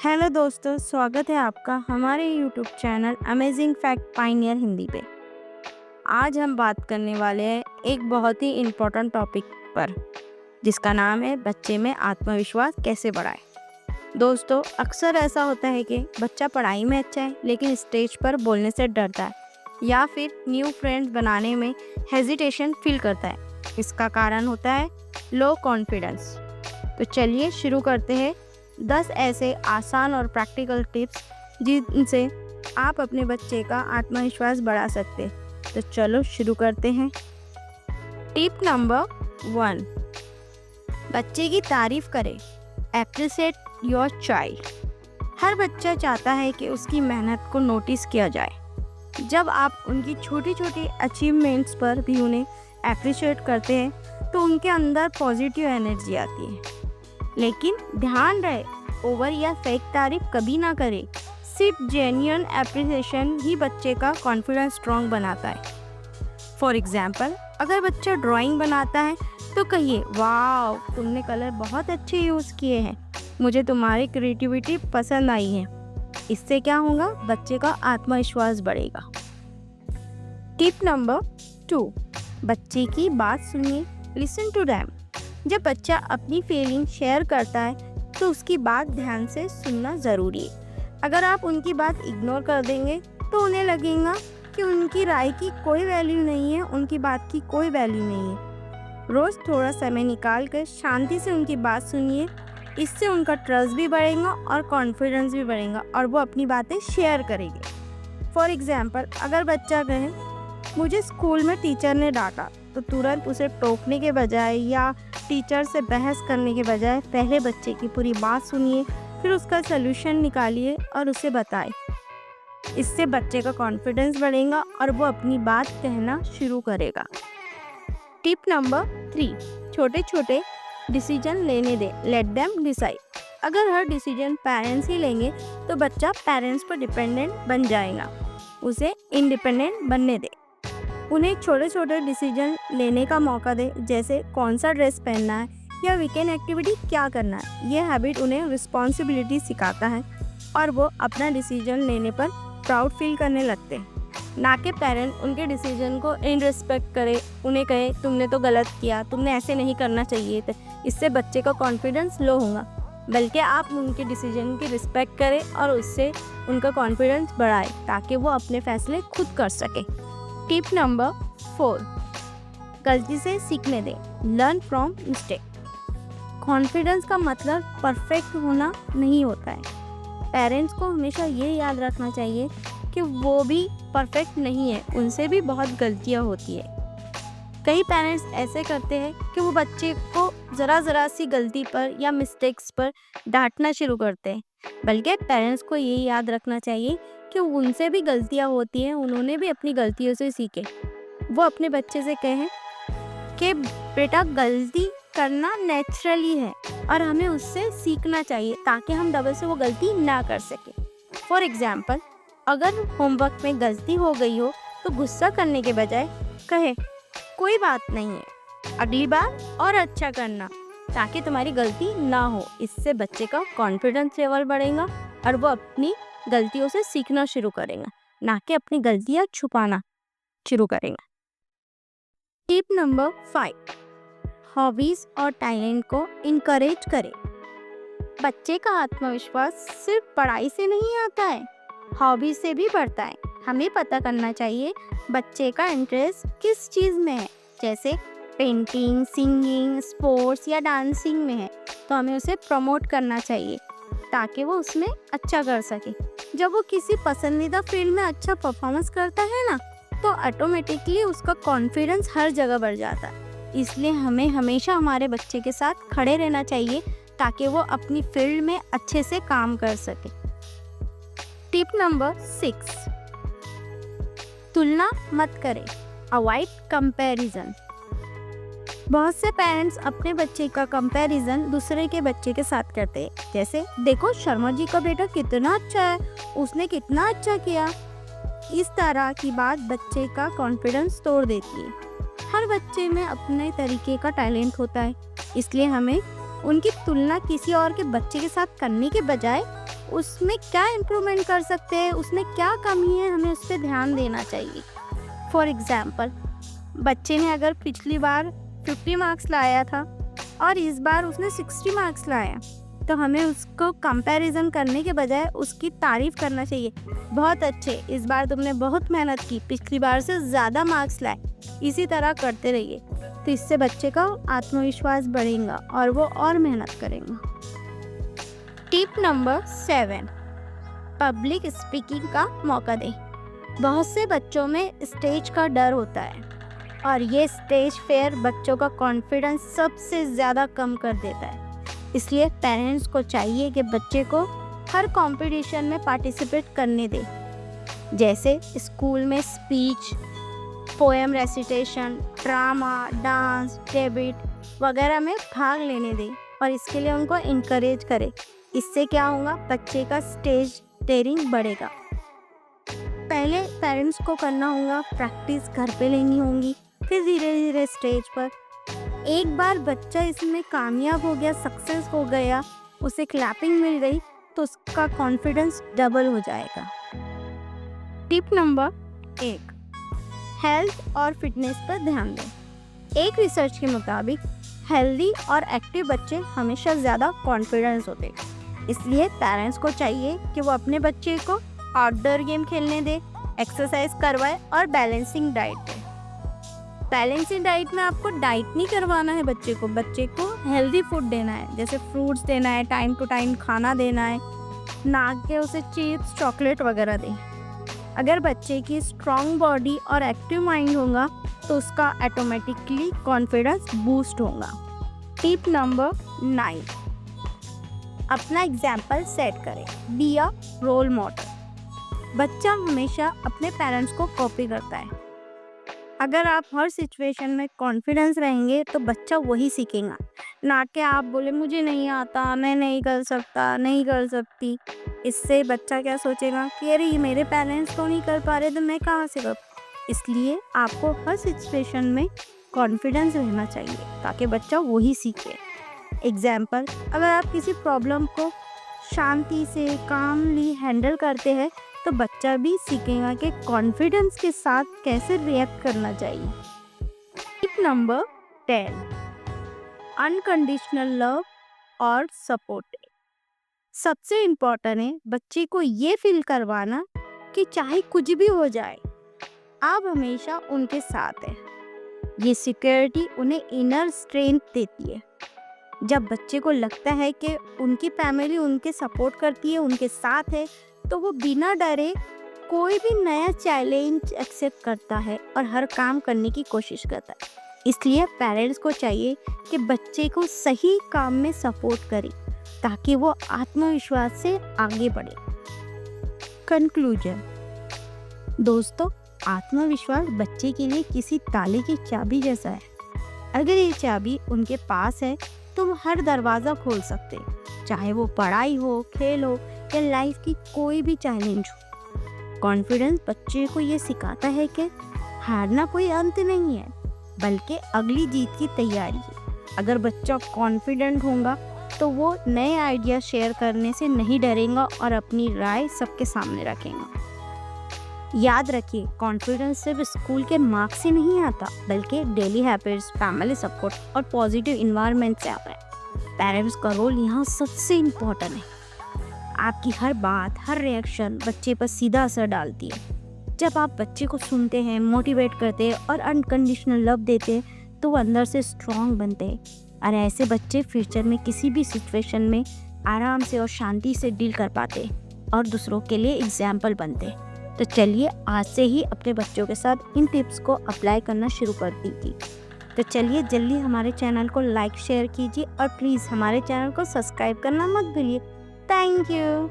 Hello दोस्तों, स्वागत है आपका हमारे YouTube channel amazing fact pioneer Hindi पे। आज हम बात करने वाले हैं एक बहुत ही इम्पोर्टेंट टॉपिक पर, जिसका नाम है बच्चे में आत्मविश्वास कैसे बढ़ाए। दोस्तों, अक्सर ऐसा होता है कि बच्चा पढ़ाई में अच्छा है लेकिन स्टेज पर बोलने से डरता है या फिर न्यू फ्रेंड्स बनाने में हेजिटेशन फील करता है। इसका कारण होता है लो कॉन्फिडेंस। तो चलिए शुरू करते हैं 10 ऐसे आसान और प्रैक्टिकल टिप्स जिनसे आप अपने बच्चे का आत्मविश्वास बढ़ा सकते हैं। तो चलो शुरू करते हैं। टिप नंबर 1, बच्चे की तारीफ करें। Appreciate your child. हर बच्चा चाहता है कि उसकी मेहनत को नोटिस किया जाए। जब आप उनकी छोटी छोटी अचीवमेंट्स पर भी उन्हें एप्रिशिएट करते हैं तो उनके अंदर पॉजिटिव एनर्जी आती है। लेकिन ध्यान रहे, ओवर या फेक तारीफ कभी ना करें। सिर्फ जेन्युइन एप्रिसिएशन ही बच्चे का कॉन्फिडेंस स्ट्रॉन्ग बनाता है। फॉर एग्जाम्पल, अगर बच्चा ड्राइंग बनाता है तो कहिए, वाह तुमने कलर बहुत अच्छे यूज़ किए हैं, मुझे तुम्हारी क्रिएटिविटी पसंद आई है। इससे क्या होगा, बच्चे का आत्मविश्वास बढ़ेगा। टिप नंबर 2, बच्चे की बात सुनिए। Listen to them. जब बच्चा अपनी फीलिंग शेयर करता है तो उसकी बात ध्यान से सुनना ज़रूरी है। अगर आप उनकी बात इग्नोर कर देंगे तो उन्हें लगेगा कि उनकी राय की कोई वैल्यू नहीं है, उनकी बात की कोई वैल्यू नहीं है। रोज़ थोड़ा समय निकाल कर शांति से उनकी बात सुनिए। इससे उनका ट्रस्ट भी बढ़ेगा और कॉन्फिडेंस भी बढ़ेगा और वो अपनी बातें शेयर करेंगे। फॉर एग्जाम्पल, अगर बच्चा कहे, मुझे स्कूल में टीचर ने डांटा, तो तुरंत उसे टोकने के बजाय या टीचर से बहस करने के बजाय पहले बच्चे की पूरी बात सुनिए, फिर उसका सलूशन निकालिए और उसे बताएं। इससे बच्चे का कॉन्फिडेंस बढ़ेगा और वो अपनी बात कहना शुरू करेगा। टिप नंबर 3, छोटे छोटे डिसीजन लेने दें। Let them decide. अगर हर डिसीजन पेरेंट्स ही लेंगे तो बच्चा पेरेंट्स पर डिपेंडेंट बन जाएगा। उसे इंडिपेंडेंट बनने दें। उन्हें छोटे छोटे डिसीजन लेने का मौका दे, जैसे कौन सा ड्रेस पहनना है या वीकेंड एक्टिविटी क्या करना है। यह हैबिट उन्हें रिस्पॉन्सिबिलिटी सिखाता है और वो अपना डिसीजन लेने पर प्राउड फील करने लगते हैं। ना कि पेरेंट उनके डिसीजन को इनरिस्पेक्ट करे, उन्हें कहे तुमने तो गलत किया, तुमने ऐसे नहीं करना चाहिए था। इससे बच्चे का कॉन्फिडेंस लो होगा। बल्कि आप उनके डिसीजन की रिस्पेक्ट करें और उससे उनका कॉन्फिडेंस बढ़ाए ताकि वो अपने फैसले खुद कर सके। टिप नंबर 4, गलती से सीखने दें। Learn from mistake. कॉन्फिडेंस का मतलब परफेक्ट होना नहीं होता है। पेरेंट्स को हमेशा ये याद रखना चाहिए कि वो भी परफेक्ट नहीं है, उनसे भी बहुत गलतियाँ होती है। कई पेरेंट्स ऐसे करते हैं कि वो बच्चे को ज़रा सी गलती पर या मिस्टेक्स पर डांटना शुरू करते हैं। बल्कि पेरेंट्स को ये याद रखना चाहिए कि उनसे भी गलतियाँ होती हैं, उन्होंने भी अपनी गलतियों से सीखे। वो अपने बच्चे से कहें कि बेटा, गलती करना नेचुरली है और हमें उससे सीखना चाहिए ताकि हम दोबारा से वो गलती ना कर सके। फॉर एग्जाम्पल, अगर होमवर्क में गलती हो गई हो तो गुस्सा करने के बजाय कहे, कोई बात नहीं है, अगली बार और अच्छा करना ताकि तुम्हारी गलती ना हो। इससे बच्चे का कॉन्फिडेंस लेवल बढ़ेगा और वो अपनी गलतियों से सीखना शुरू करेगा, ना कि अपनी गलतियां छुपाना शुरू करेगा। टिप नंबर 5, हॉबीज और टैलेंट को इनकरेज करें। बच्चे का आत्मविश्वास सिर्फ पढ़ाई से नहीं आता है, हॉबीज से भी बढ़ता है। हमें पता करना चाहिए बच्चे का इंटरेस्ट किस चीज़ में है। जैसे पेंटिंग, सिंगिंग, स्पोर्ट्स या डांसिंग में है तो हमें उसे प्रमोट करना चाहिए ताकि वो उसमें अच्छा कर सके। जब वो किसी पसंदीदा फील्ड में अच्छा परफॉर्मेंस करता है ना, तो ऑटोमेटिकली उसका कॉन्फिडेंस हर जगह बढ़ जाता है। इसलिए हमें हमेशा हमारे बच्चे के साथ खड़े रहना चाहिए ताकि वो अपनी फील्ड में अच्छे से काम कर सके। टिप नंबर 6, तुलना मत करें। Avoid comparison. बहुत से पेरेंट्स अपने बच्चे का कंपैरिजन दूसरे के बच्चे के साथ करते हैं। जैसे, देखो शर्मा जी का बेटा कितना अच्छा है, उसने कितना अच्छा किया। इस तरह की बात बच्चे का कॉन्फिडेंस तोड़ देती है। हर बच्चे में अपने तरीके का टैलेंट होता है, इसलिए हमें उनकी तुलना किसी और के बच्चे के साथ करने के बजाय उसमें क्या इम्प्रूवमेंट कर सकते हैं, उसमें क्या कमी है, हमें उस पर ध्यान देना चाहिए। फॉर एग्ज़ाम्पल, बच्चे ने अगर पिछली बार 50 मार्क्स लाया था और इस बार उसने 60 मार्क्स लाया, तो हमें उसको कंपैरिजन करने के बजाय उसकी तारीफ़ करना चाहिए। बहुत अच्छे, इस बार तुमने बहुत मेहनत की, पिछली बार से ज़्यादा मार्क्स लाए, इसी तरह करते रहिए। तो इससे बच्चे का आत्मविश्वास बढ़ेगा और वो और मेहनत करेंगे। टिप नंबर 7, पब्लिक स्पीकिंग का मौका दें। बहुत से बच्चों में स्टेज का डर होता है और ये स्टेज फेयर बच्चों का कॉन्फिडेंस सबसे ज़्यादा कम कर देता है। इसलिए पेरेंट्स को चाहिए कि बच्चे को हर कंपटीशन में पार्टिसिपेट करने दें, जैसे स्कूल में speech, poem recitation, drama, dance, debate वगैरह में भाग लेने दें और इसके लिए उनको इनकरेज करें। इससे क्या होगा, बच्चे का स्टेज डेयरिंग बढ़ेगा। पहले पेरेंट्स को करना होगा, प्रैक्टिस घर पे लेनी होगी, फिर धीरे धीरे स्टेज पर। एक बार बच्चा इसमें कामयाब हो गया, सक्सेस हो गया, उसे क्लैपिंग मिल गई, तो उसका कॉन्फिडेंस डबल हो जाएगा। टिप नंबर 1, हेल्थ और फिटनेस पर ध्यान दें। एक रिसर्च के मुताबिक हेल्दी और एक्टिव बच्चे हमेशा ज़्यादा कॉन्फिडेंस होते हैं। इसलिए पेरेंट्स को चाहिए कि वो अपने बच्चे को आउटडोर गेम खेलने दें, एक्सरसाइज करवाए और बैलेंसिंग डाइट दें। बैलेंसिंग डाइट में आपको डाइट नहीं करवाना है, बच्चे को हेल्दी फूड देना है, जैसे फ्रूट्स देना है, टाइम टू टाइम खाना देना है, ना कि उसे चिप्स, चॉकलेट वगैरह दें। अगर बच्चे की स्ट्रॉन्ग बॉडी और एक्टिव माइंड होगा तो उसका ऑटोमेटिकली कॉन्फिडेंस बूस्ट होगा। टिप नंबर 9, अपना एग्जाम्पल सेट करें, बी अ रोल मॉडल। बच्चा हमेशा अपने पेरेंट्स को कॉपी करता है। अगर आप हर सिचुएशन में कॉन्फिडेंस रहेंगे तो बच्चा वही सीखेगा, ना कि आप बोले मुझे नहीं आता, मैं नहीं कर सकता, नहीं कर सकती। इससे बच्चा क्या सोचेगा कि अरे ये मेरे पेरेंट्स तो नहीं कर पा रहे तो मैं कहाँ से कर। इसलिए आपको हर सिचुएशन में कॉन्फिडेंस रहना चाहिए ताकि बच्चा वही सीखे। एग्जाम्पल, अगर आप किसी प्रॉब्लम को शांति से कामली हैंडल करते हैं तो बच्चा भी सीखेगा कि कॉन्फिडेंस के साथ कैसे रिएक्ट करना चाहिए। टिप नंबर 10, अनकंडीशनल लव और सपोर्ट। सबसे इम्पोर्टेंट है बच्चे को ये फील करवाना कि चाहे कुछ भी हो जाए, आप हमेशा उनके साथ हैं। ये सिक्योरिटी उन्हें इनर स्ट्रेंथ देती है। जब बच्चे को लगता है कि उनकी फैमिली उनके सपोर्ट करती है, उनके साथ है, तो वो बिना डरे कोई भी नया चैलेंज एक्सेप्ट करता है और हर काम करने की कोशिश करता है। इसलिए पेरेंट्स को चाहिए कि बच्चे को सही काम में सपोर्ट करें ताकि वो आत्मविश्वास से आगे बढ़े। कंक्लूजन, दोस्तों, आत्मविश्वास बच्चे के लिए किसी ताले की चाबी जैसा है। अगर ये चाबी उनके पास है तो वो हर दरवाज़ा खोल सकते हैं, चाहे वो पढ़ाई हो, खेल हो या लाइफ की कोई भी चैलेंज हो। कॉन्फिडेंस बच्चे को ये सिखाता है कि हारना कोई अंत नहीं है, बल्कि अगली जीत की तैयारी है। अगर बच्चा कॉन्फिडेंट होगा तो वो नए आइडिया शेयर करने से नहीं डरेगा और अपनी राय सबके सामने रखेगा। याद रखिए, कॉन्फिडेंस सिर्फ स्कूल के मार्क्स से नहीं आता, बल्कि डेली हैबिट्स, फैमिली सपोर्ट और पॉजिटिव इन्वायरमेंट से आता है। पेरेंट्स का रोल यहाँ सबसे इम्पोर्टेंट है। आपकी हर बात, हर रिएक्शन बच्चे पर सीधा असर डालती है। जब आप बच्चे को सुनते हैं, मोटिवेट करते हैं और अनकंडीशनल लव देते हैं तो वो अंदर से स्ट्रॉन्ग बनते हैं और ऐसे बच्चे फ्यूचर में किसी भी सिचुएशन में आराम से और शांति से डील कर पाते और दूसरों के लिए एग्जाम्पल बनते। तो चलिए आज से ही अपने बच्चों के साथ इन टिप्स को अप्लाई करना शुरू कर दीजिए। तो चलिए जल्दी हमारे चैनल को लाइक शेयर कीजिए और प्लीज़ हमारे चैनल को सब्सक्राइब करना मत भूलिए। Thank you.